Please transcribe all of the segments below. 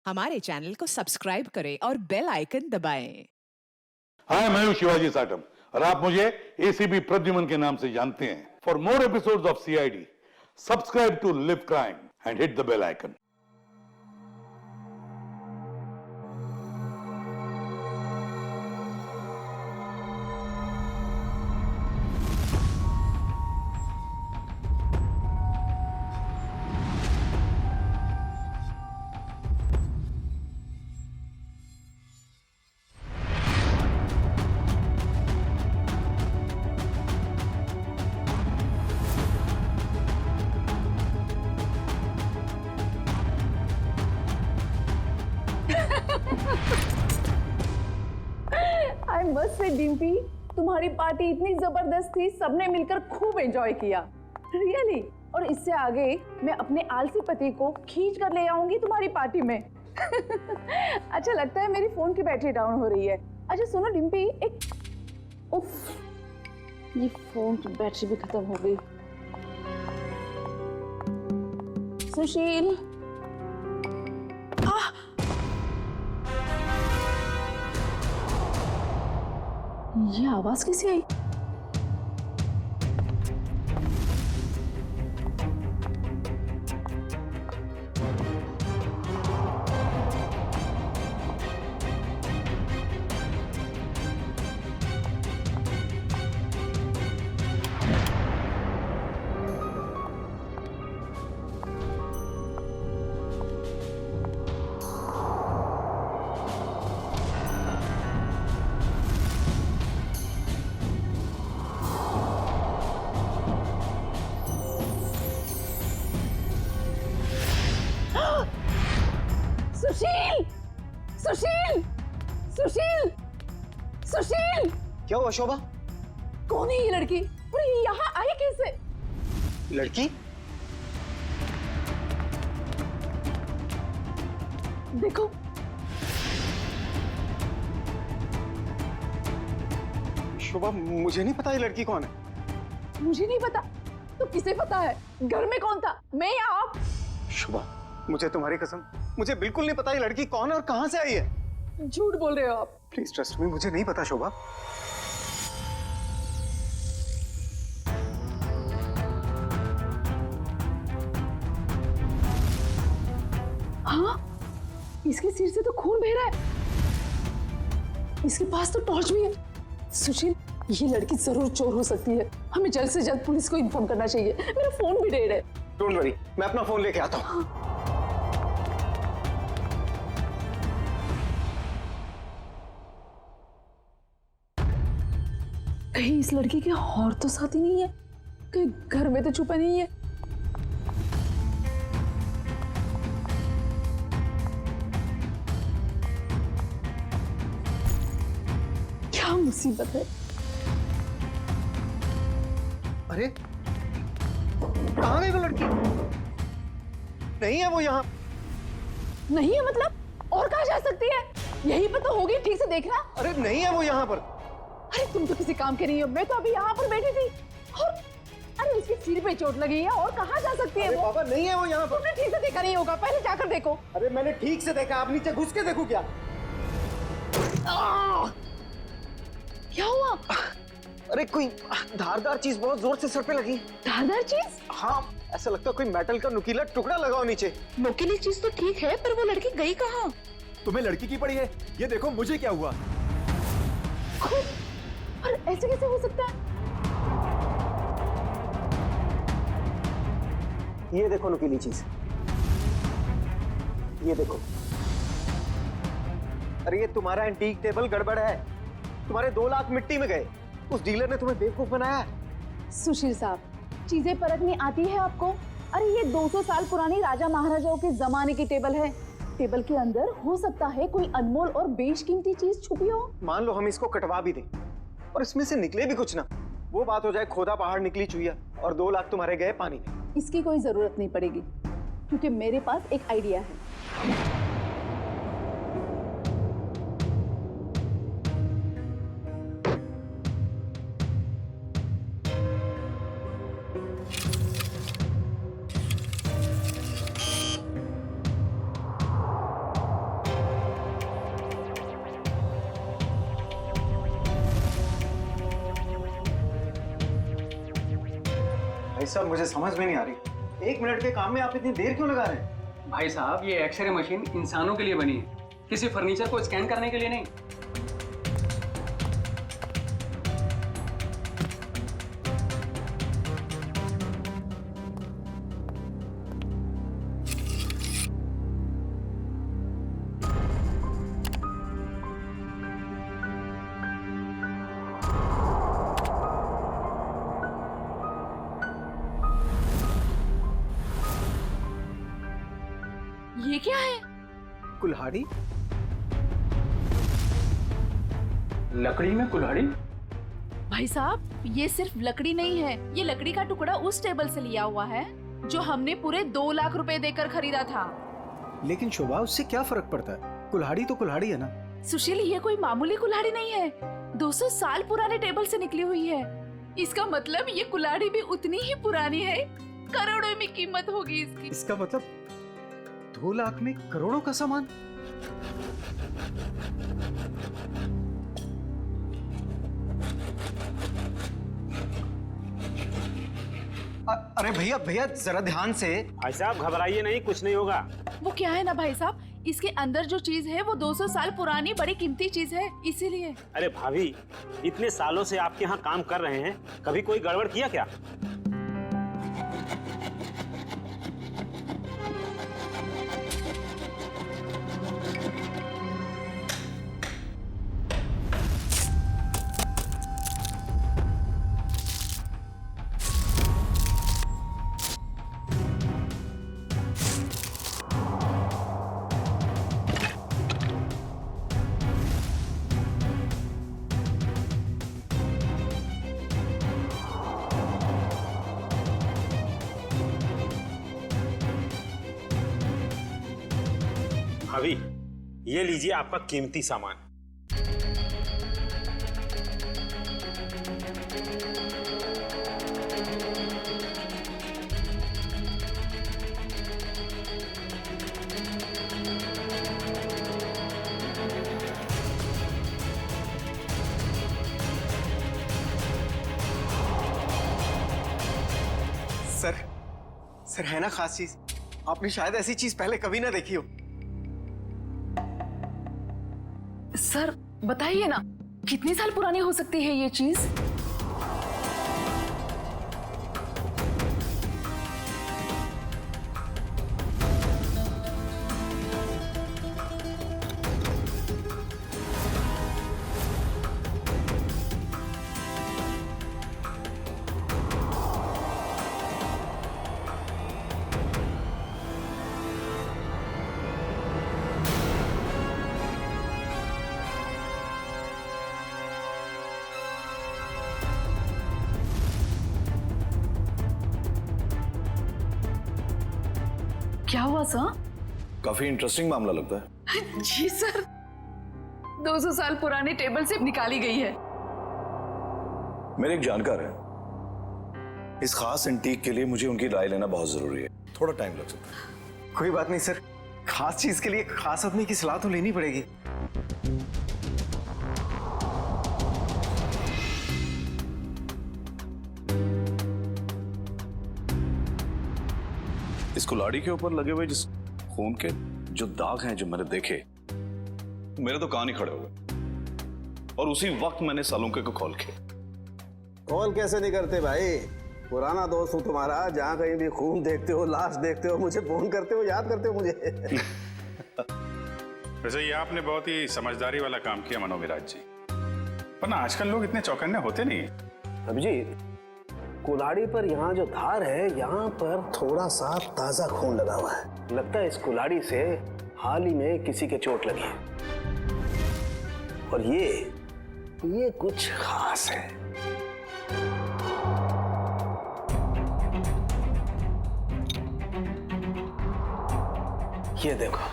हमारे चैनल को सब्सक्राइब करें और बेल आइकन दबाएं। हाय, मैं हूं शिवाजी साटम और आप मुझे एसीपी प्रद्युमन के नाम से जानते हैं। For more episodes of CID, subscribe to live crime and hit the bell icon. I must say Dimpy, तुम्हारी पार्टी इतनी जबरदस्त थी, सबने मिलकर खूब एंजॉय किया रियली। और इससे आगे मैं अपने आलसी पति को खींच कर ले आऊंगी तुम्हारी पार्टी में। अच्छा लगता है मेरी फोन की बैटरी डाउन हो रही है। अच्छा सुनो डिम्पी, एक उफ, ये फोन की बैटरी भी खत्म हो गई। सुशील, ये आवाज कैसे आई? सुशील, सुशील, सुशील, सुशील! क्या हुआ शोभा? कौन है ये लड़की और ये यहाँ आई कैसे? लड़की? देखो, शोभा मुझे नहीं पता ये लड़की कौन है। मुझे नहीं पता तो किसे पता है? घर में कौन था, मैं या आप? शोभा मुझे तुम्हारी कसम, मुझे बिल्कुल नहीं पता ये लड़की कौन है और कहां से आई है। झूठ बोल रहे हो आप। प्लीज ट्रस्ट मी, मुझे नहीं पता शोभा। हाँ, इसके सिर से तो खून बह रहा है। इसके पास तो टॉर्च भी है। सुशील, ये लड़की जरूर चोर हो सकती है। हमें जल्द से जल्द पुलिस को इन्फॉर्म करना चाहिए। मेरा फोन भी डेड है। डोंट वरी, मैं अपना फोन लेके आता हूँ। कहीं इस लड़की के और तो साथी नहीं है? कहीं घर में तो छुपा नहीं है? क्या मुसीबत है? अरे कहाँ गई वो लड़की? नहीं है वो यहाँ। नहीं है मतलब? और कहाँ जा सकती है? यहीं पर तो होगी, ठीक से देखना। अरे नहीं है वो यहाँ पर। अरे तुम तो किसी काम के नहीं हो। मैं तो अभी यहाँ पर बैठी थी और अरे उसके सिर पे चोट लगी है। और कहाँ जा सकती है वो? बाबा नहीं है वो यहाँ पर। तुमने ठीक से देखा नहीं होगा, पहले जाकर देखो। अरे मैंने ठीक से देखा, आप नीचे घुस के देखो क्या? क्या हुआ? अरे कोई धारदार चीज बहुत जोर से सर पे लगी। धारदार चीज? हाँ, ऐसा लगता है कोई मेटल का नुकीला टुकड़ा लगाओ नीचे। नुकीली चीज तो ठीक है, पर वो लड़की गई कहाँ? तुम्हें लड़की की पड़ी है? ये देखो मुझे क्या हुआ। और ऐसे कैसे हो सकता है? ये देखो नुकीली चीज, ये देखो। अरे ये तुम्हारा एंटीक टेबल गड़बड़ है। तुम्हारे 2 लाख मिट्टी में गए। उस डीलर ने तुम्हें बेवकूफ बनाया। सुशील साहब, चीजें परखनी आती है आपको? अरे ये 200 साल पुरानी राजा महाराजाओं के जमाने की टेबल है। टेबल के अंदर हो सकता है कोई अनमोल और बेशकीमती चीज छुपी हो। मान लो हम इसको कटवा भी दें और इसमें से निकले भी कुछ ना, वो बात हो जाए खोदा पहाड़ निकली चुईया और 2 लाख तुम्हारे गए पानी में। इसकी कोई जरूरत नहीं पड़ेगी, क्योंकि मेरे पास एक आइडिया है। साहब मुझे समझ में नहीं आ रही, 1 मिनट के काम में आप इतनी देर क्यों लगा रहे हैं? भाई साहब, ये एक्सरे मशीन इंसानों के लिए बनी है, किसी फर्नीचर को स्कैन करने के लिए नहीं। ये क्या है? कुल्हाड़ी? लकड़ी में कुल्हाड़ी? भाई साहब, ये सिर्फ लकड़ी नहीं है, ये लकड़ी का टुकड़ा उस टेबल से लिया हुआ है जो हमने पूरे 2 लाख रुपए देकर खरीदा था। लेकिन शोभा, उससे क्या फर्क पड़ता है? कुल्हाड़ी तो कुल्हाड़ी है ना। सुशील, ये कोई मामूली कुल्हाड़ी नहीं है, 200 साल पुराने टेबल से निकली हुई है। इसका मतलब ये कुल्हाड़ी भी उतनी ही पुरानी है, करोड़ों में कीमत होगी इसकी। इसका मतलब 2 लाख में करोड़ों का सामान? अरे भैया भैया, जरा ध्यान से। भाई साहब घबराइए नहीं, कुछ नहीं होगा। वो क्या है ना भाई साहब, इसके अंदर जो चीज है वो 200 साल पुरानी बड़ी कीमती चीज है, इसीलिए। अरे भाभी, इतने सालों से आपके यहाँ काम कर रहे हैं, कभी कोई गड़बड़ किया क्या? भाभी, ये लीजिए आपका कीमती सामान। सर है ना खास चीज? आपने शायद ऐसी चीज पहले कभी ना देखी हो। सर बताइए ना, कितनी साल पुरानी हो सकती है ये चीज? क्या हुआ सर? काफी इंटरेस्टिंग मामला लगता है। जी सर, 200 साल पुराने टेबल से निकाली गई है। मेरे एक जानकार है, इस खास एंटीक के लिए मुझे उनकी राय लेना बहुत जरूरी है, थोड़ा टाइम लग सकता है। कोई बात नहीं सर, खास चीज के लिए खास आदमी की सलाह तो लेनी पड़ेगी। इस कुल्हाड़ी के ऊपर लगे हुए जिस खून के जो दाग हैं जो मैंने देखे, मेरे तो कान ही खड़े हो गए। और उसी वक्त मैंने सालुंके को कॉल किया। कॉल कैसे नहीं करते भाई, पुराना दोस्त हूँ तुम्हारा, जहाँ कहीं भी खून देखते हो, लाश देखते हो, मुझे फोन करते हो, याद करते हो मुझे। वैसे ये आपने बहुत ही समझदारी वाला काम किया मनोविराज जी, वरना आजकल लोग इतने चौकन्ने होते नहीं है। अभिजीत, कुल्हाड़ी पर यहाँ जो धार है, यहाँ पर थोड़ा सा ताजा खून लगा हुआ है। लगता है इस कुल्हाड़ी से हाल ही में किसी के चोट लगी है। और ये कुछ खास है। ये देखो,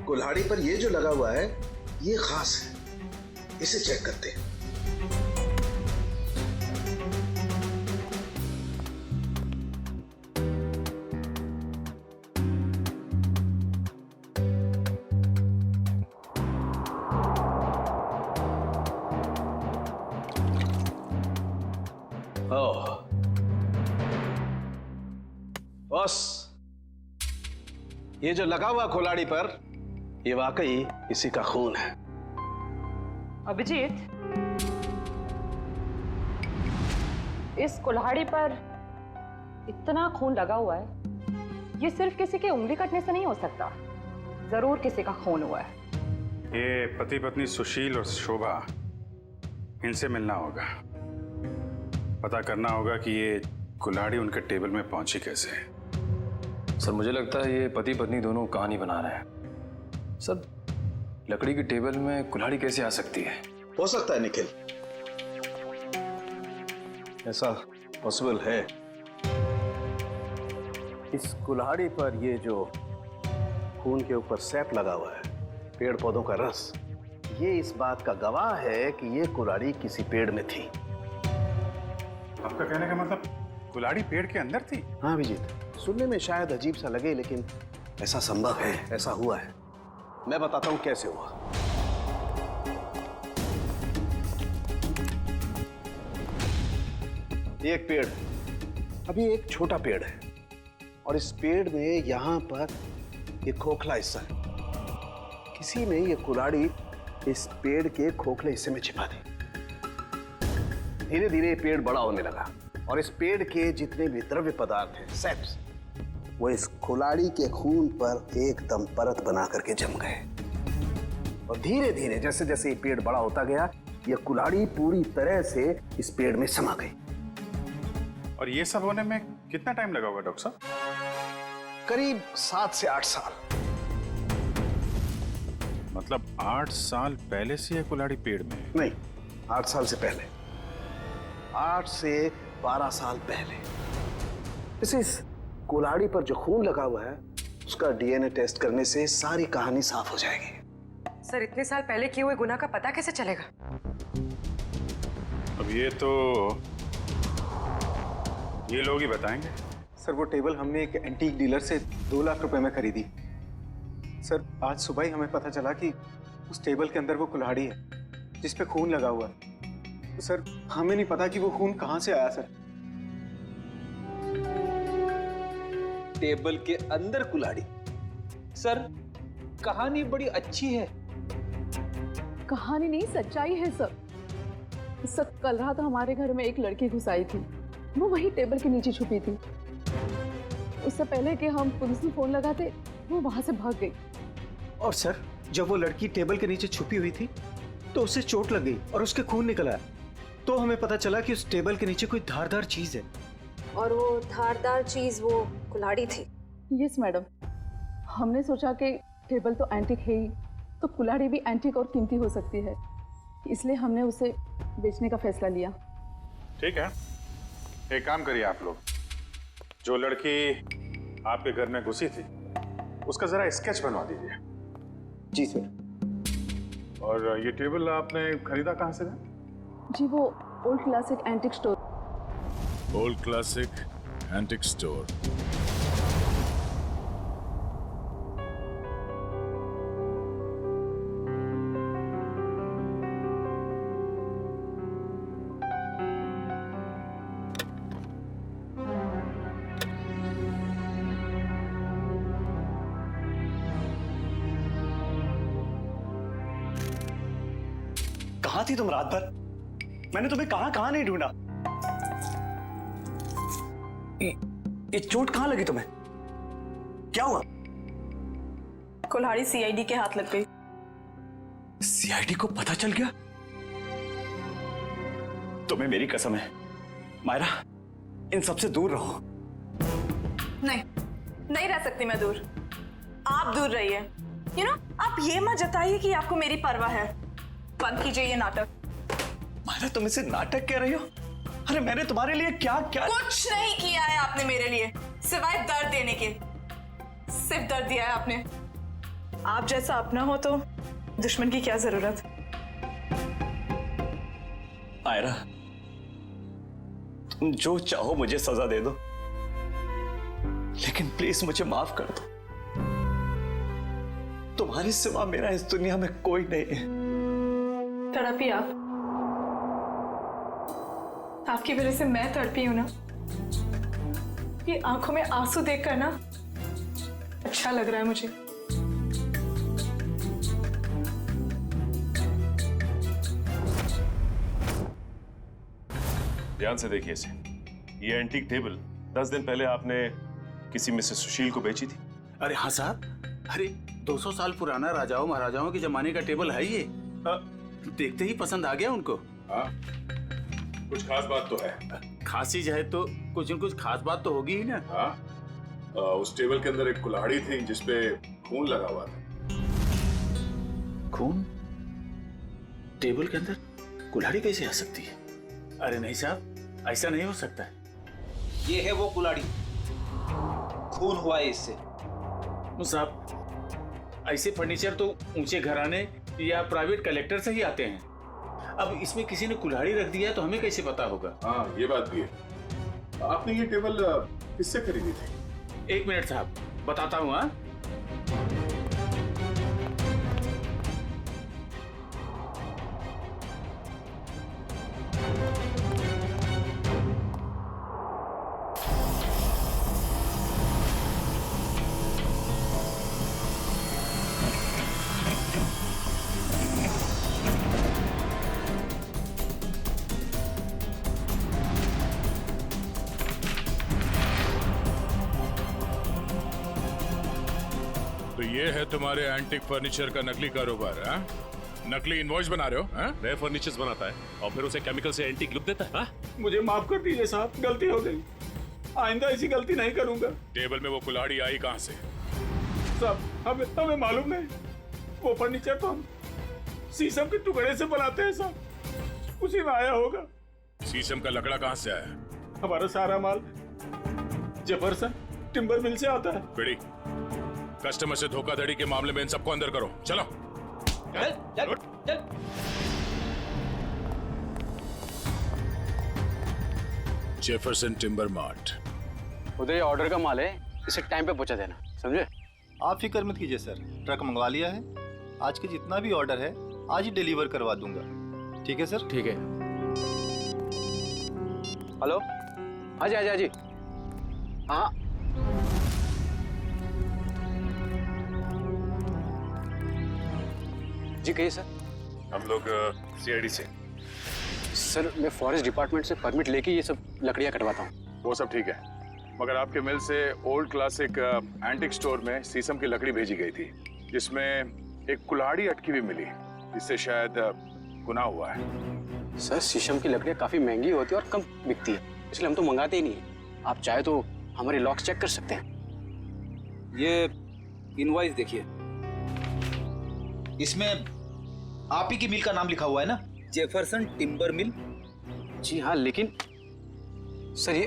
कुल्हाड़ी पर ये जो लगा हुआ है ये खास है, इसे चेक करते हैं। ओह, ये जो लगा हुआ कुल्हाड़ी पर, ये वाकई किसी का खून है। अभिजीत, इस कुल्हाड़ी पर इतना खून लगा हुआ है, ये सिर्फ किसी के उंगली कटने से नहीं हो सकता, जरूर किसी का खून हुआ है। ये पति पत्नी सुशील और शोभा, इनसे मिलना होगा, पता करना होगा कि ये कुल्हाड़ी उनके टेबल में पहुंची कैसे। सर मुझे लगता है ये पति पत्नी दोनों कहानी बना रहे हैं। सर लकड़ी की टेबल में कुल्हाड़ी कैसे आ सकती है? हो सकता है निखिल, ऐसा पॉसिबल है। इस कुल्हाड़ी पर ये जो खून के ऊपर सैप लगा हुआ है, पेड़ पौधों का रस, ये इस बात का गवाह है कि ये कुल्हाड़ी किसी पेड़ में थी। आपका कहने का मतलब कुल्हाड़ी पेड़ के अंदर थी? हाँ अभिजीत, सुनने में शायद अजीब सा लगे, लेकिन ऐसा संभव है, ऐसा हुआ है। मैं बताता हूं कैसे हुआ। ये एक पेड़, अभी एक छोटा पेड़ है, और इस पेड़ में यहां पर एक खोखला हिस्सा है। किसी ने ये कुल्हाड़ी इस पेड़ के खोखले हिस्से में छिपा दी। धीरे धीरे ये पेड़ बड़ा होने लगा, और इस पेड़ के जितने भी द्रव्य पदार्थ हैं, सेप्स, वो इस कुल्हाड़ी के खून पर एकदम परत बना करके जम गए। और धीरे धीरे जैसे जैसे ये पेड़ बड़ा होता गया, ये कुल्हाड़ी पूरी तरह से इस पेड़ में समा गई। और ये सब होने में कितना टाइम लगा होगा डॉक्टर साहब? करीब 7 से 8 साल। मतलब 8 साल पहले से ये कुल्हाड़ी पेड़ में है? नहीं, 8 साल से पहले, 8 से 12 साल पहले। इस कुल्हाड़ी पर जो खून लगा हुआ है, उसका डीएनए टेस्ट करने से सारी कहानी साफ हो जाएगी। सर इतने साल पहले किए हुए गुनाह का पता कैसे चलेगा? अब ये तो ये लोग ही बताएंगे। सर वो टेबल हमने एक एंटीक डीलर से 2 लाख रुपए में खरीदी। सर आज सुबह ही हमें पता चला कि उस टेबल के अंदर वो कुल्हाड़ी है जिस पे खून लगा हुआ है। तो सर हमें नहीं पता कि वो खून कहां से आया। सर टेबल के अंदर कुल्हाड़ी? सर कहानी बड़ी अच्छी है। कहानी नहीं, सच्चाई है सर। सर कल रात हमारे घर में एक लड़की घुस आई थी, वो वही टेबल के नीचे छुपी थी। उससे पहले कि हम पुलिस में फोन लगाते, वो वहां से भाग गई। और सर जब वो लड़की टेबल के नीचे छुपी हुई थी तो उसे चोट लग गई और उसके खून निकल आया। तो हमें पता चला कि उस टेबल के नीचे कोई धारदार चीज है। और वो धारदार चीज वो कुल्हाड़ी थी। यस मैडम, हमने सोचा कि टेबल तो एंटीक है ही, तो कुल्हाड़ी भी एंटीक और कीमती हो सकती है, इसलिए हमने उसे बेचने का फैसला लिया। ठीक है, एक काम करिए आप लोग, जो लड़की आपके घर में घुसी थी उसका जरा स्केच बनवा दीजिए। जी सर। और ये टेबल आपने खरीदा कहाँ से था? जी वो old classic antique store. Old classic antique store. कहां थी तुम रात भर? मैंने तुम्हें कहां कहां नहीं ढूंढा। ये चोट कहां लगी तुम्हें? क्या हुआ? कुल्हाड़ी सीआईडी के हाथ लग गई। सीआईडी को पता चल गया? तुम्हें मेरी कसम है मायरा, इन सबसे दूर रहो। नहीं, नहीं रह सकती मैं दूर। आप दूर रहिए। आप ये मत जताइए कि आपको मेरी परवाह है। बंद कीजिए ये नाटक। मायरा तुम इसे नाटक कह रही हो? अरे मैंने तुम्हारे लिए क्या क्या कुछ नहीं किया है आपने मेरे लिए, सिवाय दर्द देने के। सिर्फ दर्द दिया है आपने। आप जैसा अपना हो तो दुश्मन की क्या जरूरत। मायरा तुम जो चाहो मुझे सजा दे दो, लेकिन प्लीज मुझे माफ कर दो। तुम्हारे सिवा मेरा इस दुनिया में कोई नहीं है। तड़पी आप। आपकी वजह से मैं तड़पी हूं ना। ये आंखों में आंसू देखकर ना अच्छा लग रहा है मुझे। ध्यान से देखिए इसे। ये एंटीक टेबल 10 दिन पहले आपने किसी मिसेस सुशील को बेची थी। अरे हाँ साहब, अरे 200 साल पुराना राजाओं महाराजाओं के जमाने का टेबल है ये। देखते ही पसंद आ गया उनको। हाँ, कुछ खास बात तो है। खास चीज है तो कुछ न कुछ खास बात तो होगी ही ना। हाँ, उस टेबल के अंदर एक कुल्हाड़ी थी जिसपे खून लगा हुआ था। खून? टेबल के अंदर कुल्हाड़ी कैसे आ सकती है? अरे नहीं साहब, ऐसा नहीं हो सकता है। ये है वो कुल्हाड़ी, खून हुआ है इससे। साहब, ऐसे फर्नीचर तो ऊंचे घराने या प्राइवेट कलेक्टर से ही आते हैं। अब इसमें किसी ने कुल्हाड़ी रख दिया तो हमें कैसे पता होगा? हाँ, ये बात भी है। आपने ये टेबल किससे खरीदी थी? 1 मिनट साहब, बताता हूँ। हाँ, तो ये है तुम्हारे एंटीक फर्नीचर का नकली कारोबार, हाँ? नकली इनवॉइस बना रहे हो, हाँ? नए फर्नीचर्स बनाता है और फिर उसे केमिकल से एंटीक लुक देता है। हाँ? मुझे माफ कर दीजिए साहब, गलती हो गई। आइंदा ऐसी गलती नहीं करूंगा। टेबल में वो कुल्हाड़ी आई कहाँ से? साहब, हमें मालूम नहीं। वो फर्नीचर तो हम शीशम के टुकड़े से बनाते हैं साहब, उसी में आया होगा। शीशम का लकड़ा कहाँ से आया? हमारा सारा माल जेफरसन टिम्बर मिल से आता है। बेड़ी, कस्टमर से धोखाधड़ी के मामले में इन सबको अंदर करो। चलो। चल। Jefferson timber mart. उधर ऑर्डर का माल है, इसे टाइम पे पहुंचा देना, समझे? आप फिक्र मत कीजिए सर, ट्रक मंगवा लिया है। आज के जितना भी ऑर्डर है आज ही डिलीवर करवा दूंगा। ठीक है सर? ठीक है। हेलो, हाँ जी। हाँ, जी कहिए सर। हम लोग सीआईडी से। सर, मैं फॉरेस्ट डिपार्टमेंट से परमिट लेके ये सब लकड़ियाँ कटवाता हूँ। वो सब ठीक है, मगर आपके मिल से ओल्ड क्लासिक एंटिक स्टोर में शीशम की लकड़ी भेजी गई थी जिसमें एक कुल्हाड़ी अटकी हुई मिली, इससे शायद गुनाह हुआ है। सर, शीशम की लकड़ियाँ काफी महंगी होती है और कम बिकती है, इसलिए हम तो मंगाते ही नहीं है। आप चाहे तो हमारे लॉक्स चेक कर सकते हैं। ये इनवॉइस देखिए, इसमें आप ही की मिल का नाम लिखा हुआ है ना, जेफरसन टिम्बर मिल। जी हाँ, लेकिन सर ये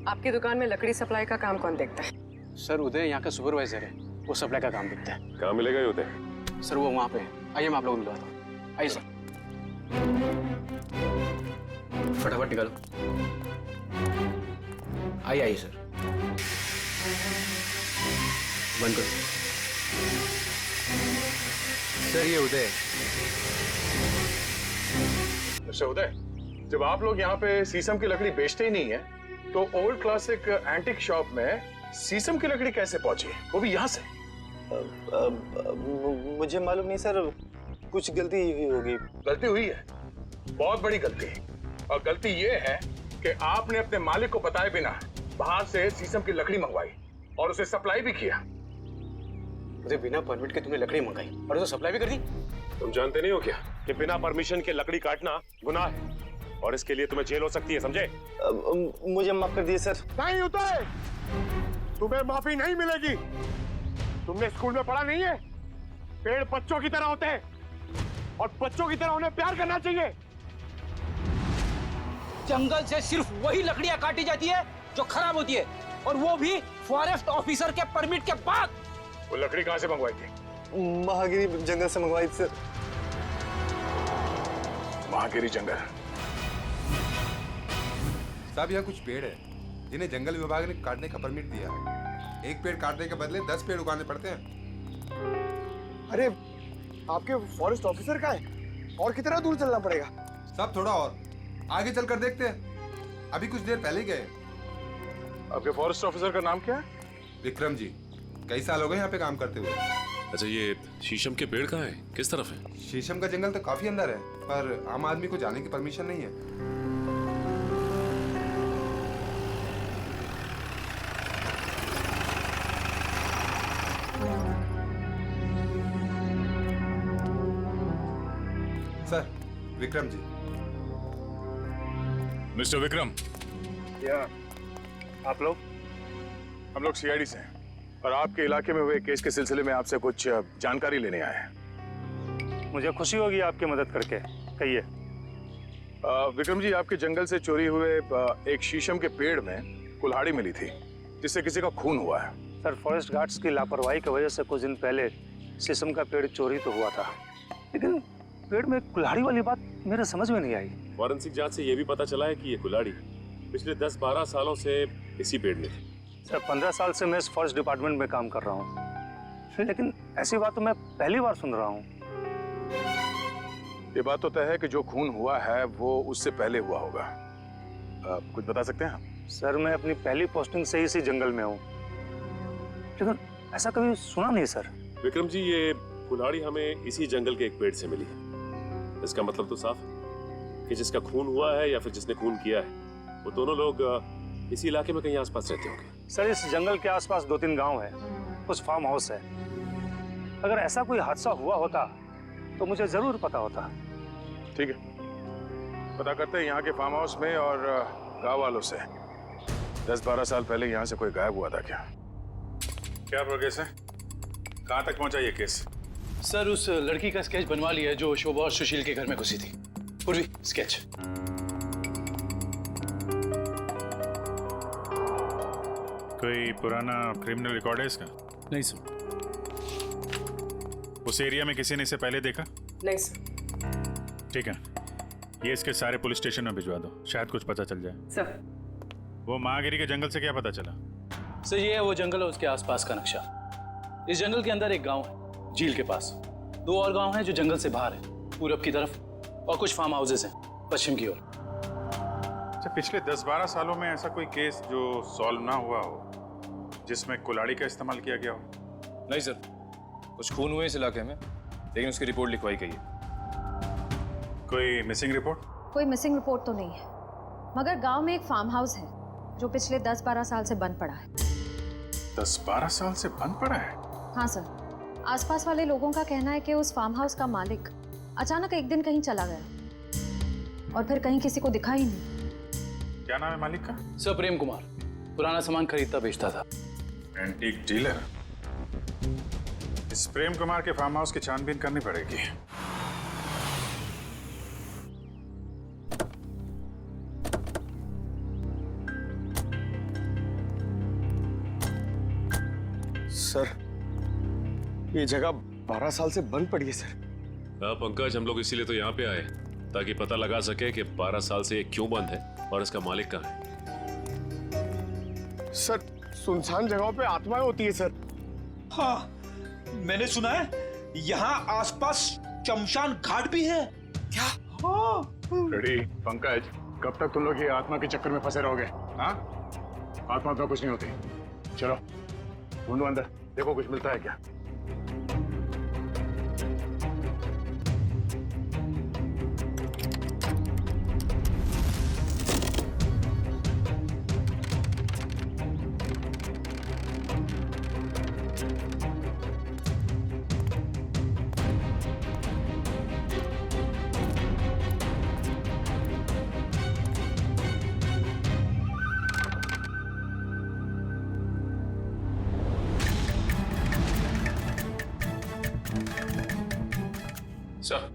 आपकी दुकान में लकड़ी सप्लाई का काम कौन देखता है? सर, उदय यहाँ का सुपरवाइजर है, वो सप्लाई का काम देखता है। कहाँ मिलेगा ये उदय? सर, वो वहाँ पे है। आइए मैं आप लोगों को मिलवाता हूँ। आइए सर, फटाफट निकालो। आइए सर, बंद करो। सर, ये उदय। अच्छा उदय, जब आप लोग यहाँ पे शीशम की लकड़ी बेचते ही नहीं है तो ओल्ड क्लासिक एंटिक शॉप में शीशम की लकड़ी कैसे पहुंची, वो भी यहाँ से? मुझे मालूम नहीं सर, कुछ गलती हुई होगी। गलती हुई है, बहुत बड़ी गलती, और गलती ये है कि आपने अपने मालिक को बताए बिना बाहर से शीशम की लकड़ी मंगवाई और उसे सप्लाई भी किया। मुझे बिना परमिट के तुमने लकड़ी मंगाई और उसे सप्लाई भी कर दी। तुम जानते नहीं हो क्या कि बिना परमिशन के लकड़ी काटना गुनाह है और इसके लिए तुम्हें जेल हो सकती है, समझे? मुझे माफ कर दिए सर। नहीं उदय, तुम्हें माफी नहीं मिलेगी। तुमने स्कूल में पढ़ा नहीं है, पेड़ बच्चों की तरह होते हैं और बच्चों की तरह उन्हें प्यार करना चाहिए। जंगल से सिर्फ वही लकड़ियां काटी जाती है जो खराब होती है, और वो भी फॉरेस्ट ऑफिसर के परमिट के बाद। वो लकड़ी कहाँ से मंगवाई थी? महागिरी जंगल से मंगवाई थी सर। महागिरी जंगल? साहब, यहाँ कुछ पेड़ है जिन्हें जंगल विभाग ने काटने का परमिट दिया है। एक पेड़ काटने के बदले 10 पेड़ उगाने पड़ते हैं। अरे, आपके फॉरेस्ट ऑफिसर का है और कितना दूर चलना पड़ेगा? साहब, थोड़ा और आगे चलकर देखते हैं, अभी कुछ देर पहले गए। आपके फॉरेस्ट ऑफिसर का नाम क्या है? विक्रम जी। कई साल हो गए यहाँ पे काम करते हुए। अच्छा, ये शीशम के पेड़ कहाँ है, किस तरफ है? शीशम का जंगल तो काफी अंदर है, पर आम आदमी को जाने की परमिशन नहीं है। सर, विक्रम जी। मिस्टर विक्रम। या आप लोग? हम लोग सीआईडी से हैं और आपके इलाके में हुए केस के सिलसिले में आपसे कुछ जानकारी लेने आए हैं। मुझे खुशी होगी आपकी मदद करके। कहिए। विक्रम जी, आपके जंगल से चोरी हुए एक शीशम के पेड़ में कुल्हाड़ी मिली थी जिससे किसी का खून हुआ है। सर, फॉरेस्ट गार्ड्स की लापरवाही की वजह से कुछ दिन पहले शीशम का पेड़ चोरी तो हुआ था, लेकिन पेड़ में कुल्हाड़ी वाली बात मेरे समझ में नहीं आई। फॉरेंसिक जांच से ये भी पता चला है कि ये कुल्हाड़ी पिछले 10-12 सालों से इसी पेड़ में थी। सर, 15 साल से मैं इस फॉरेस्ट डिपार्टमेंट में काम कर रहा हूँ, लेकिन ऐसी बात तो मैं पहली बार सुन रहा हूँ। ये बात तो तय है कि जो खून हुआ है वो उससे पहले हुआ होगा। कुछ बता सकते हैं आप? सर, मैं अपनी पहली पोस्टिंग से ही इसी जंगल में हूँ, लेकिन ऐसा कभी सुना नहीं सर। विक्रम जी, ये कुल्हाड़ी हमें इसी जंगल के एक पेड़ से मिली है। इसका मतलब तो साफ है कि जिसका खून हुआ है या फिर जिसने खून किया है वो दोनों लोग इसी इलाके में कहीं आसपास रहते होंगे। सर, इस जंगल के आसपास 2-3 गांव है, कुछ फार्म हाउस है। अगर ऐसा कोई हादसा हुआ होता तो मुझे जरूर पता होता। ठीक है, पता करते हैं यहाँ के फार्म हाउस में और गांव वालों से 10-12 साल पहले यहाँ से कोई गायब हुआ था क्या? क्या प्रोग्रेस है? कहाँ तक पहुँचा ये केस? सर, उस लड़की का स्केच बनवा लिया है जो शोभा और सुशील के घर में घुसी थी। पूर्वी, स्केच। कोई पुराना क्रिमिनल रिकॉर्ड है इसका? नहीं सर। उस एरिया में किसी ने इसे पहले देखा? नहीं सर। ठीक है, ये इसके सारे पुलिस स्टेशन में भिजवा दो, शायद कुछ पता चल जाए। सर। वो महागिरी के जंगल से क्या पता चला? सर, ये है वो जंगल और उसके आसपास का नक्शा। इस जंगल के अंदर एक गांव है झील के पास, 2 और गांव हैं जो जंगल से बाहर है पूरब की तरफ, और कुछ फार्म हाउसेस हैं पश्चिम की ओर। अच्छा, पिछले 10-12 सालों में ऐसा कोई केस जो सॉल्व ना हुआ हो जिसमें कुल्हाड़ी का इस्तेमाल किया गया हो? नहीं सर, कुछ खून हुए इस इलाके में, लेकिन उसकी रिपोर्ट लिखवाई गई है। कोई मिसिंग रिपोर्ट? कोई मिसिंग रिपोर्ट तो नहीं है, मगर गांव में एक फार्म हाउस है जो पिछले 10-12 साल से बंद पड़ा है। 10-12 साल से बंद पड़ा है? हाँ सर, आसपास वाले लोगों का कहना है कि उस फार्म हाउस का मालिक अचानक एक दिन कहीं चला गया और फिर कहीं किसी को दिखा ही नहीं। क्या नाम है मालिक का? सर, प्रेम कुमार। पुराना सामान खरीदता बेचता था। Antique dealer? इस प्रेम कुमार के फार्म हाउस की छानबीन करनी पड़ेगी। सर, ये जगह 12 साल से बंद पड़ी है सर। हाँ पंकज, हम लोग इसीलिए तो यहाँ पे आए ताकि पता लगा सके कि 12 साल से ये क्यों बंद है और इसका मालिक कहाँ है। सर, सुनसान जगहों पे आत्माएं होती है सर। हाँ, मैंने सुना है यहाँ आसपास शमशान घाट भी है। क्या? हाँ। रेडी पंकज, कब तक तुम लोग ये आत्मा के चक्कर में फंसे रहोगे? हाँ, आत्मा तो कुछ नहीं होती। चलो ढूंढो अंदर, देखो कुछ मिलता है क्या। सर,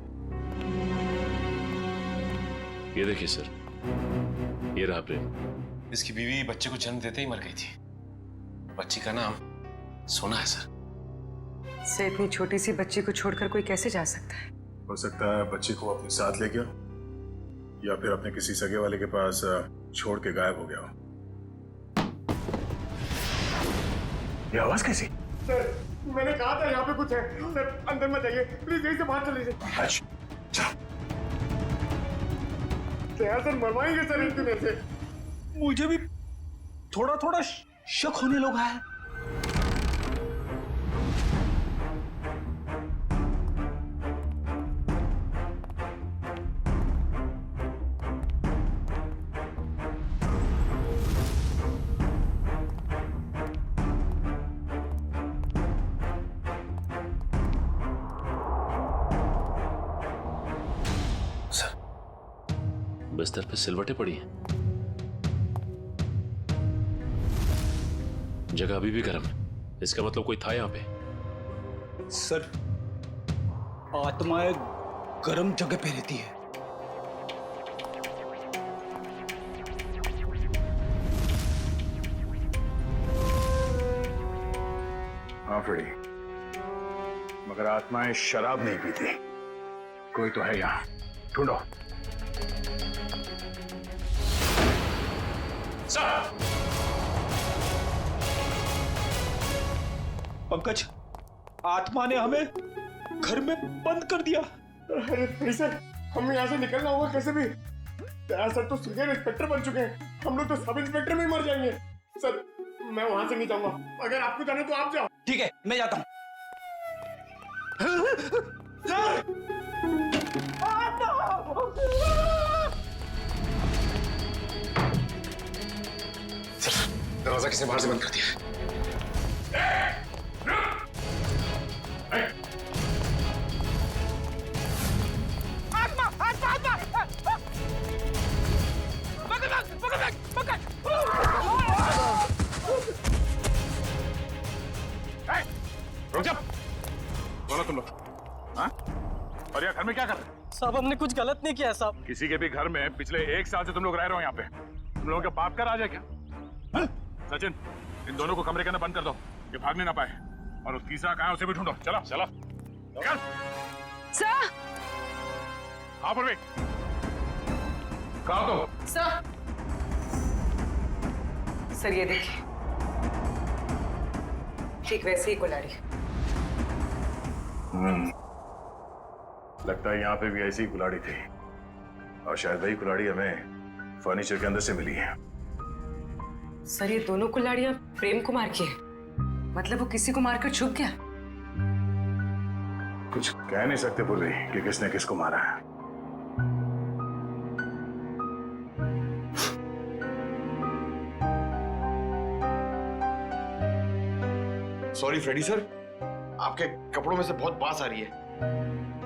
ये देखिए सर, ये रहा प्रेम। इसकी बीवी बच्चे को जन्म देते ही मर गई थी। बच्ची का नाम सोना है सर। से इतनी छोटी सी बच्ची को छोड़कर कोई कैसे जा सकता है? हो सकता है बच्ची को अपने साथ ले गया या फिर अपने किसी सगे वाले के पास छोड़ के गायब हो गया हो। ये आवाज कैसी? सर, मैंने कहा था यहाँ पे कुछ है। सर, अंदर मत जाइए प्लीज, यहीं से बाहर चले जाइए। सर, मरवाएंगे सर इनकी वजह से। मुझे भी थोड़ा थोड़ा शक होने लगा है। बिस्तर पे सिलवटें पड़ी हैं। जगह अभी भी गर्म है, इसका मतलब कोई था यहाँ पे। सर, आत्माएं गर्म जगह पे रहती है। हाँ फ्रेडी, मगर आत्माएं शराब नहीं पीती। कोई तो है यहाँ, ढूंढो। पंकज, आत्मा ने हमें घर में बंद कर दिया। अरे सर, हमें यहाँ से निकलना होगा कैसे भी। सर तो सीनियर इंस्पेक्टर बन चुके हैं, हम लोग तो सब इंस्पेक्टर में ही मर जाएंगे। सर मैं वहां से नहीं जाऊंगा, अगर आपको जाना तो आप जाओ। ठीक है, मैं जाता हूँ। सर, दरवाजा किसी बाहर से बंद कर दिया। रुक जा। बोलो तुम लोग, हाँ? और यहाँ घर में क्या कर रहे हो? साहब हमने कुछ गलत नहीं किया साहब। किसी के भी घर में पिछले 1 साल से तुम लोग रह रहे हो यहाँ पे। तुम लोगों के बाप का राज है क्या? हाँ? सचिन, इन दोनों को कमरे के अंदर बंद कर दो, ये भागने ना पाए। और उस तीसरा कहाँ है उसे भी ढूंढो। चलो चलो सर। हाँ पूर्वी, कहाँ हो तुम? सर ये देखिए, ठीक वैसे ही कुल्हाड़ी। लगता है यहाँ पे भी ऐसी कुल्हाड़ी थी, और शायद वही कुल्हाड़ी हमें फर्नीचर के अंदर से मिली है। सर ये दोनों कुल्हाड़ियां प्रेम कुमार की है, मतलब वो किसी को मारकर छुप गया। कुछ कह नहीं सकते पूर्वी कि किसने किसको मारा है। सॉरी फ्रेडी सर, आपके कपड़ों में से बहुत बास आ रही है।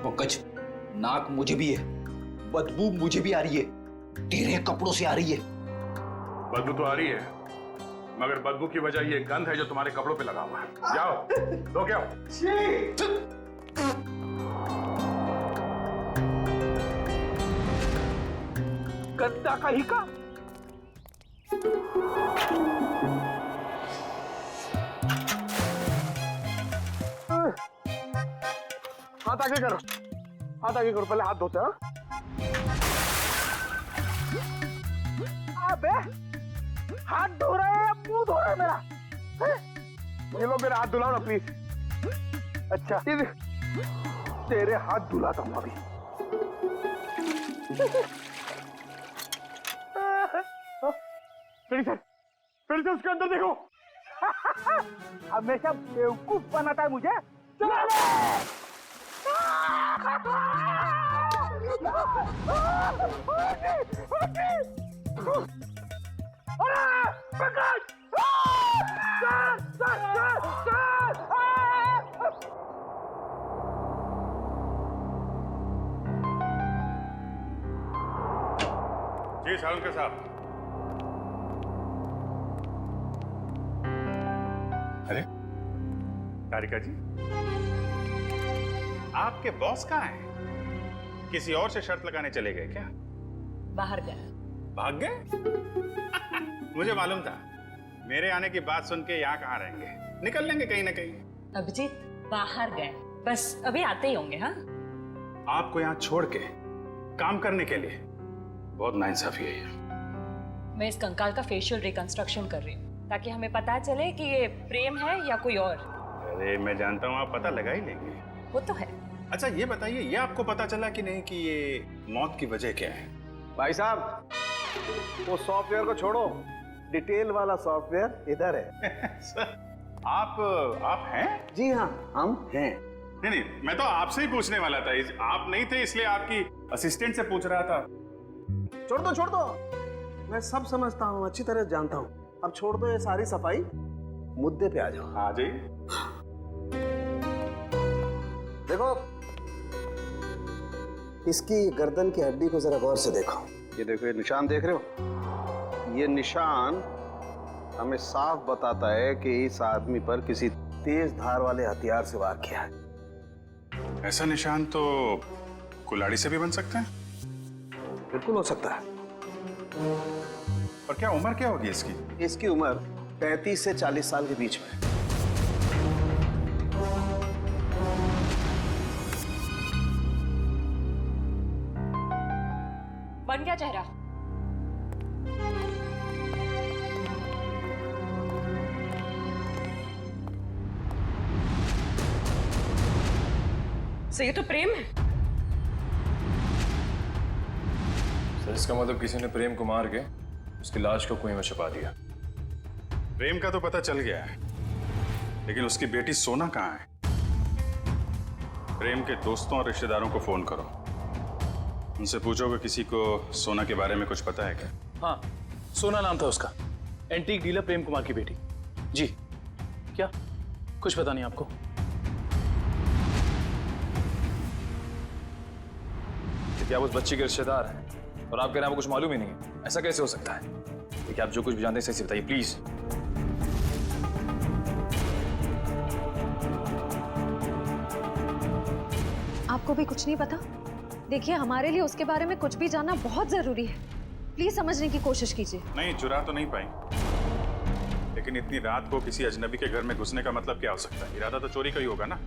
पंकज, नाक मुझे भी है, बदबू मुझे भी आ रही है, तेरे कपड़ों से आ रही है। बदबू तो आ रही है, मगर बदबू की वजह ये गंध है जो तुम्हारे कपड़ों पे लगा हुआ है। जाओ दो क्या गंदा का ही का। हाथ आगे करो, हाथ आगे करो, पहले हाथ धोते हैं। अबे हाथ धो रहे हैं, मुंह धो रहा है मेरा। ये लोग मेरा हाथ धुलाओ ना प्लीज। अच्छा तेरे हाथ धुलाता हूँ अभी। फिर से उसके अंदर देखो। हमेशा बेवकूफ बनाता है मुझे। चलो जी सालुंके साहब। अरे तारिका जी, आपके बॉस कहाँ हैं? किसी और से शर्त लगाने चले गए क्या? बाहर गए। भाग गए? मुझे मालूम था, मेरे आने की बात सुन के यहाँ कहाँ रहेंगे, निकल लेंगे कहीं ना कहीं। अभिजीत बाहर गए, बस अभी आते ही होंगे। हाँ, आपको यहाँ छोड़ के काम करने के लिए बहुत नाइंसाफी है ये। मैं इस कंकाल का फेशियल रिकंस्ट्रक्शन कर रही हूँ ताकि हमें पता चले कि ये प्रेम है या कोई और। अरे मैं जानता हूँ आप पता लगा ही लेंगे। वो तो है। अच्छा ये बताइए, ये आपको पता चला कि नहीं कि ये मौत की वजह क्या है? भाई साहब, वो सॉफ्टवेयर को छोड़ो, डिटेल वाला सॉफ्टवेयर इधर है। सर, आप हैं? जी हाँ, हम हैं। नहीं, मैं तो आपसे ही पूछने वाला था। आप नहीं थे इसलिए आपकी असिस्टेंट से पूछ रहा था। छोड़ दो, मैं सब समझता हूँ, अच्छी तरह जानता हूँ। अब छोड़ दो ये सारी सफाई, मुद्दे पे आ जाओ। हाँ जी। देखो, इसकी गर्दन की हड्डी को जरा गौर से देखो। ये देखो, ये निशान देख रहे हो? ये निशान हमें साफ बताता है कि इस आदमी पर किसी तेज धार वाले हथियार से वार किया है। ऐसा निशान तो कुल्हाड़ी से भी बन सकता है। बिल्कुल हो सकता है। और क्या उम्र क्या होगी इसकी? इसकी उम्र 35 से 40 साल के बीच में। बन गया चेहरा। सर ये तो प्रेम है। सर इसका मतलब किसी ने प्रेम को मार के उसकी लाश को कुएं में छुपा दिया। प्रेम का तो पता चल गया है, लेकिन उसकी बेटी सोना कहाँ है? प्रेम के दोस्तों और रिश्तेदारों को फोन करो, उनसे पूछो कि किसी को सोना के बारे में कुछ पता है क्या? हाँ, सोना नाम था उसका, एंटीक डीलर प्रेम कुमार की बेटी। जी, क्या कुछ पता नहीं आपको? क्या आप उस बच्ची के रिश्तेदार हैं और आप कह रहे हैं आपको कुछ मालूम ही नहीं है? ऐसा कैसे हो सकता है? देखिए आप जो कुछ भी जानते हैं सही से बताइए प्लीज। आपको भी कुछ नहीं पता? देखिए हमारे लिए उसके बारे में कुछ भी जानना बहुत जरूरी है। प्लीज समझने की कोशिश कीजिए। नहीं, चुरा तो नहीं पाई, लेकिन इतनी रात को किसी अजनबी के घर में घुसने का मतलब क्या हो सकता है? इरादा तो चोरी का ही होगा ना।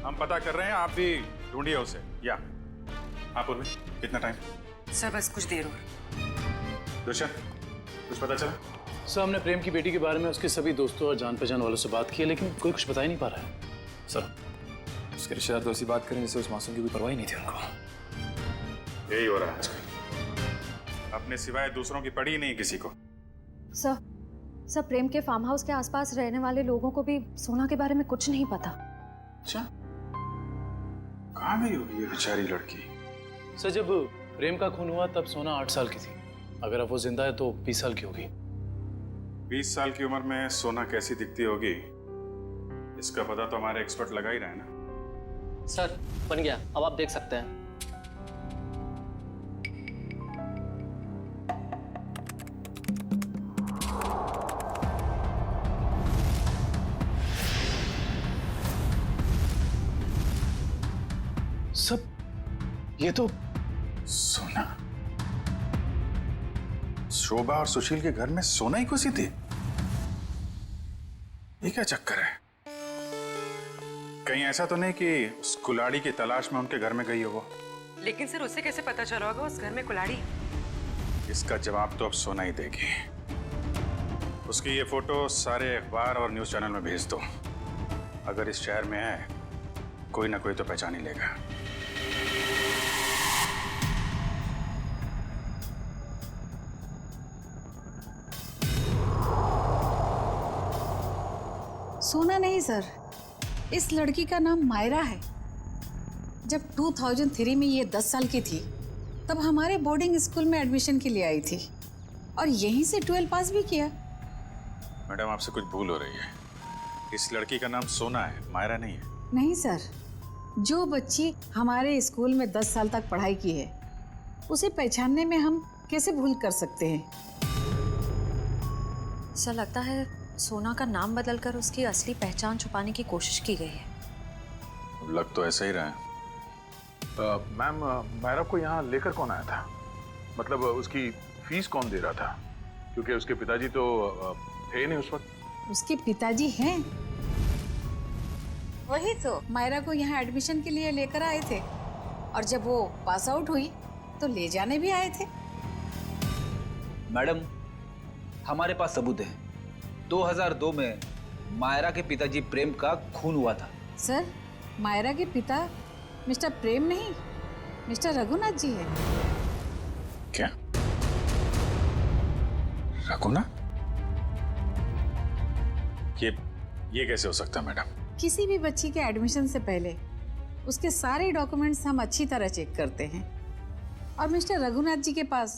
हम पता कर रहे हैं, आप भी ढूंढिए उसे। या आप उर्वी, कितना टाइम? सर बस कुछ देर और। दुष्यंत, कुछ पता चला? सर हमने प्रेम की बेटी के बारे में उसके सभी दोस्तों और जान पहचान वालों से बात की है, लेकिन कोई कुछ बता ही नहीं पा रहा है। सर उसके रिश्तेदार तो ऐसी बात करें जैसे उस मासूम की कोई परवाह ही नहीं थी उनको। यही हो रहा है आजकल, अपने सिवाय दूसरों की पड़ी ही नहीं किसी को। सर प्रेम के फार्म हाउस के आसपास रहने वाले लोगों को भी सोना के बारे में कुछ नहीं पता। अच्छा, कहाँ गई होगी ये बेचारी लड़की? सर जब प्रेम का खून हुआ तब सोना 8 साल की थी। अगर अब वो जिंदा है तो 20 साल की होगी। 20 साल की उम्र में सोना कैसी दिखती होगी, इसका पता तो हमारे एक्सपर्ट लगा ही रहे ना। सर बन गया, अब आप देख सकते हैं। सब ये तो सोना, शोभा और सुशील के घर में सोना ही घुसी थी। ये क्या चक्कर है? कहीं ऐसा तो नहीं कि उस कुल्हाड़ी की तलाश में उनके घर में गई हो वो? लेकिन सर उसे कैसे पता चला होगा उस घर में कुल्हाड़ी? इसका जवाब तो अब सोना ही देगी। उसकी ये फोटो सारे अखबार और न्यूज चैनल में भेज दो। अगर इस शहर में है, कोई ना कोई तो पहचान ही लेगा। सोना नहीं सर, इस लड़की का नाम मायरा है। जब 2003 में ये 10 साल की थी, तब हमारे बोर्डिंग स्कूल में एडमिशन के लिए आई थी और यहीं से 12 पास भी किया। मैडम आपसे कुछ भूल हो रही है। इस लड़की का नाम सोना है, मायरा नहीं है। नहीं सर, जो बच्ची हमारे स्कूल में 10 साल तक पढ़ाई की है, उसे पहचानने में हम कैसे भूल कर सकते हैं? सर लगता है सोना का नाम बदलकर उसकी असली पहचान छुपाने की कोशिश की गई है। लग तो ऐसा ही रहा है। मैम, मायरा को यहाँ लेकर कौन आया था? मतलब उसकी फीस कौन दे रहा था? क्योंकि उसके पिताजी तो थे नहीं उस वक्त। उसके पिताजी हैं। वही तो मायरा को यहाँ एडमिशन के लिए लेकर आए थे और जब वो पास आउट हुई तो ले जाने भी आए थे। मैडम हमारे पास सबूत है। 2002 में मायरा के पिताजी प्रेम का खून हुआ था। सर मायरा के पिता मिस्टर प्रेम नहीं, मिस्टर रघुनाथ जी है। क्या? रघुनाथ? ये कैसे हो सकता है मैडम? किसी भी बच्ची के एडमिशन से पहले उसके सारे डॉक्यूमेंट्स हम अच्छी तरह चेक करते हैं और मिस्टर रघुनाथ जी के पास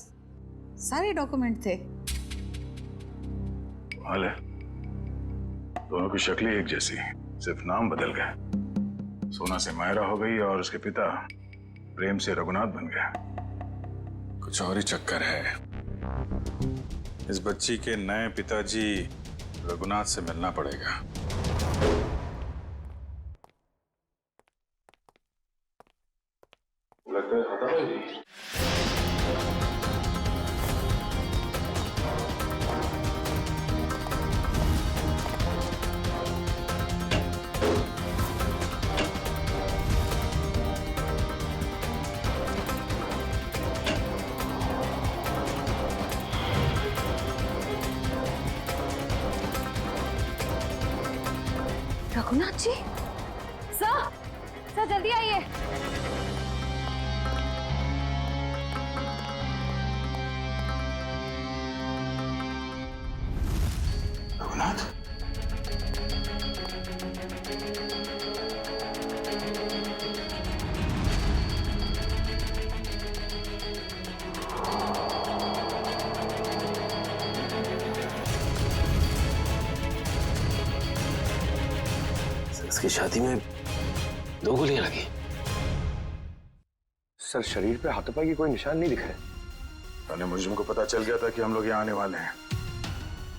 सारे डॉक्यूमेंट थे। हाल है, दोनों की शक्लें एक जैसी, सिर्फ नाम बदल गए। सोना से मायरा हो गई और उसके पिता प्रेम से रघुनाथ बन गया। कुछ और ही चक्कर है। इस बच्ची के नए पिताजी रघुनाथ से मिलना पड़ेगा। लगता है खत्म है जी। रघुनाथ जी, सर जल्दी आइए। रघुनाथ, इसकी छाती में 2 गोलियां लगी। सर शरीर पे हाथापाई की कोई निशान नहीं दिख रहे। थाने मुझे को पता चल गया था कि हम लोग यहाँ आने वाले हैं,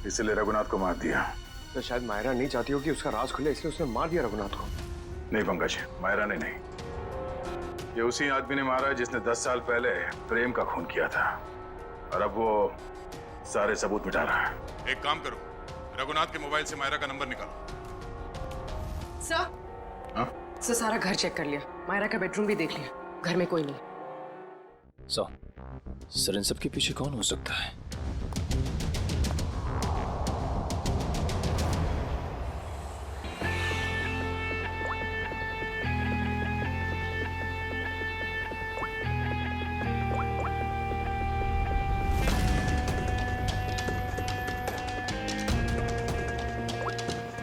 इसलिए रघुनाथ को मार दिया। सर शायद मायरा नहीं चाहती हो कि उसका राज खुले, इसलिए उसने मार दिया रघुनाथ को। नहीं पंकज, मायरा ने नहीं, ये उसी आदमी ने मारा है जिसने 10 साल पहले प्रेम का खून किया था, और अब वो सारे सबूत मिटा रहा है। एक काम करो, रघुनाथ के मोबाइल से मायरा का नंबर निकालो। सर, हाँ? सर सारा घर चेक कर लिया, मायरा का बेडरूम भी देख लिया, घर में कोई नहीं। सर इन सब के पीछे कौन हो सकता है?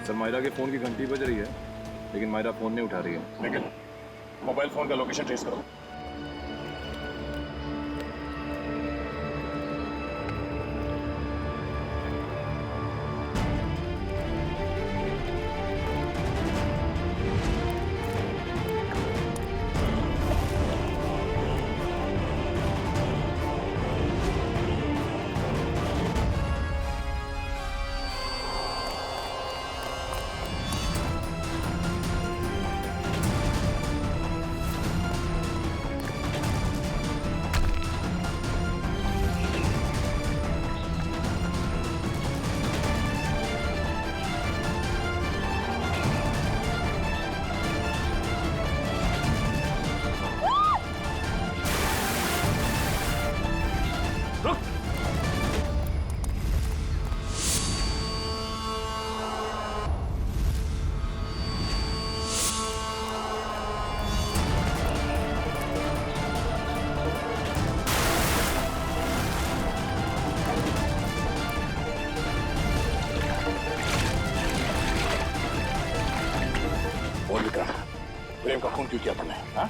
सर मायरा के फोन की घंटी बज रही है, लेकिन मायरा फोन नहीं उठा रही है। लेकिन मोबाइल फोन का लोकेशन ट्रेस करो। प्रेम का खून क्यों किया तुमने? हाँ?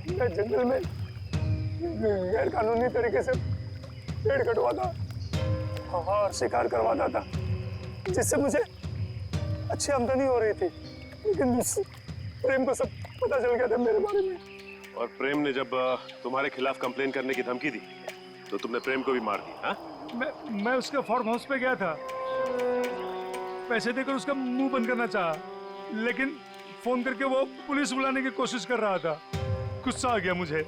मैं जंगल में गैर कानूनी तरीके से पेड़ कटवाता और शिकार करवाता था, जिससे मुझे अच्छी आमदनी हो रही थी। लेकिन प्रेम को सब पता चल गया था मेरे बारे में। और प्रेम ने जब तुम्हारे खिलाफ कंप्लेन करने की धमकी दी तो तुमने प्रेम को भी मार दिया। हाँ? मैं उसके फार्म हाउस पे गया था, पैसे देकर उसका मुंह बंद करना चाहा, लेकिन फोन करके वो पुलिस बुलाने की कोशिश कर रहा था। गुस्सा आ गया मुझे,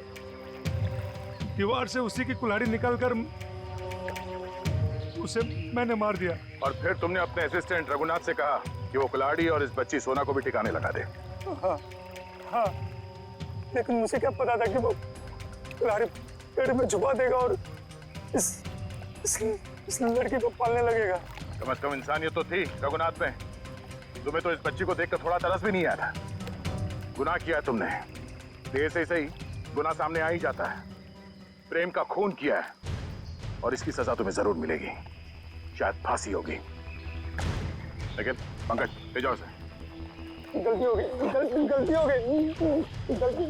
दीवार से उसी की कुल्हाड़ी निकालकर उसे मैंने मार दिया। और फिर तुमने अपने असिस्टेंट रघुनाथ से कहा कि वो कुल्हाड़ी और इस बच्ची सोना को भी ठिकाने लगा दे। हाँ, लेकिन मुझे क्या पता था कि वो कुल्हाड़ी पेड़ में छुपा देगा और इस लड़की को पालने लगेगा। कम से कम इंसानियत तो थी रघुनाथ में। तुम्हें तो इस बच्ची को देखकर थोड़ा तरस भी नहीं आया था। गुनाह किया तुमने, देर से सही गुनाह सामने आ ही जाता है। प्रेम का खून किया है और इसकी सजा तुम्हें जरूर मिलेगी, शायद फांसी होगी। लेकिन पंकज ले जाओ इसे। गलती हो गई, गलती हो गई,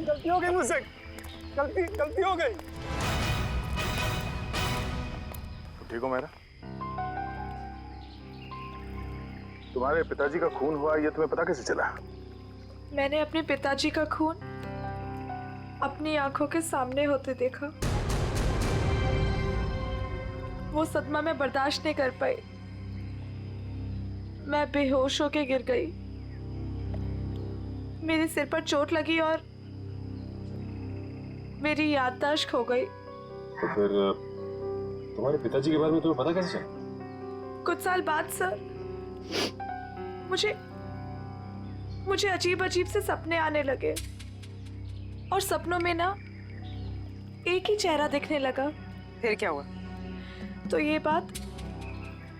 गलती हो गई मुझसे, गलती हो गई। ठीक हो मेरा? तुम्हारे पिताजी का खून हुआ ये तुम्हें पता कैसे चला? मैंने अपने पिताजी का खून अपनी आंखों के सामने होते देखा। वो सदमा मैं बर्दाश्त नहीं कर पाई। मैं बेहोश होके गिर गई। मेरे सिर पर चोट लगी और मेरी याददाश्त खो गई। तो फिर तुम्हारे पिताजी के बारे में तुम्हें पता कैसे चला? कुछ साल बाद सर मुझे अजीब अजीब से सपने आने लगे और सपनों में ना एक ही चेहरा दिखने लगा। फिर क्या हुआ? तो ये बात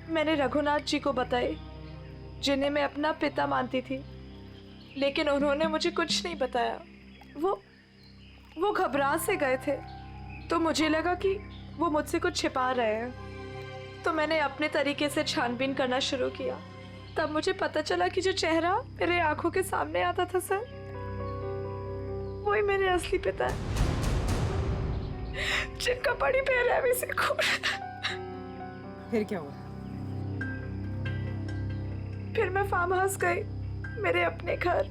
मैंने रघुनाथ जी को बताई, जिन्हें मैं अपना पिता मानती थी, लेकिन उन्होंने मुझे कुछ नहीं बताया। वो घबरा से गए थे, तो मुझे लगा कि वो मुझसे कुछ छिपा रहे हैं। तो मैंने अपने तरीके से छानबीन करना शुरू किया। तब मुझे पता चला कि जो चेहरा मेरे आंखों के सामने आता था सर, वही मेरे असली पिता है, जिनका बड़ी बेरहमी से खून। फिर क्या हुआ? फिर मैं फार्म हाउस गई, मेरे अपने घर।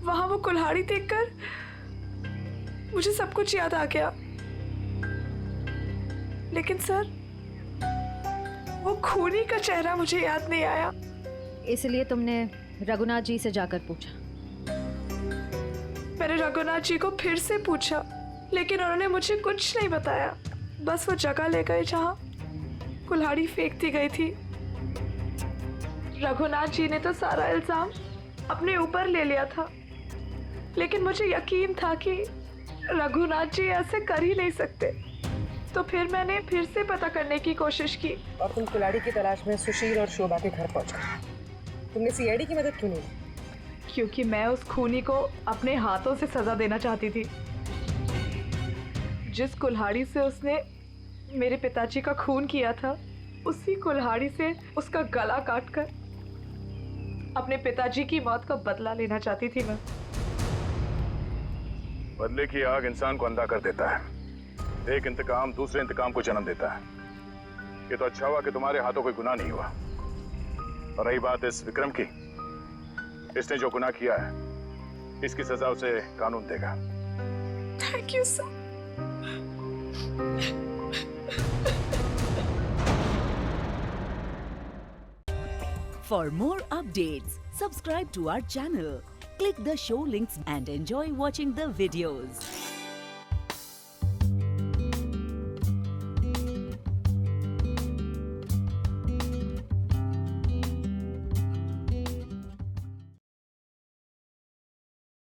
वहां वो कुल्हाड़ी देखकर मुझे सब कुछ याद आ गया। लेकिन सर, वो खूनी का चेहरा मुझे याद नहीं आया। इसलिए तुमने रघुनाथ जी से जाकर पूछा? मैंने रघुनाथ जी को फिर से पूछा, लेकिन उन्होंने मुझे कुछ नहीं बताया। बस वो जगह ले गए जहां कुल्हाड़ी फेंक दी गई थी। रघुनाथ जी ने तो सारा इल्जाम अपने ऊपर ले लिया था, लेकिन मुझे यकीन था कि रघुनाथ जी ऐसे कर ही नहीं सकते। तो फिर मैंने फिर से पता करने की कोशिश की। और तुम कुल्हाड़ी की तलाश में सुशील और शोभा के घर पहुंच गए। तुमने सीआईडी की मदद क्यों नहीं ली? क्योंकि मैं उस खूनी को अपने हाथों से सजा देना चाहती थी। जिस कुल्हाड़ी से उसने मेरे पिताजी का खून किया था, उसी कुल्हाड़ी से उसका गला काटकर अपने पिताजी की मौत का बदला लेना चाहती थी मैं। बदले की आग इंसान को अंधा कर देता है। एक इंतकाम दूसरे इंतकाम को जन्म देता है। ये तो अच्छा हुआ कि तुम्हारे हाथों कोई गुनाह नहीं हुआ। और रही बात इस विक्रम की, इसने जो गुनाह किया है, इसकी सजा उसे कानून देगा। Thank you sir. For more updates, subscribe to our channel, click the show links and enjoy watching the videos.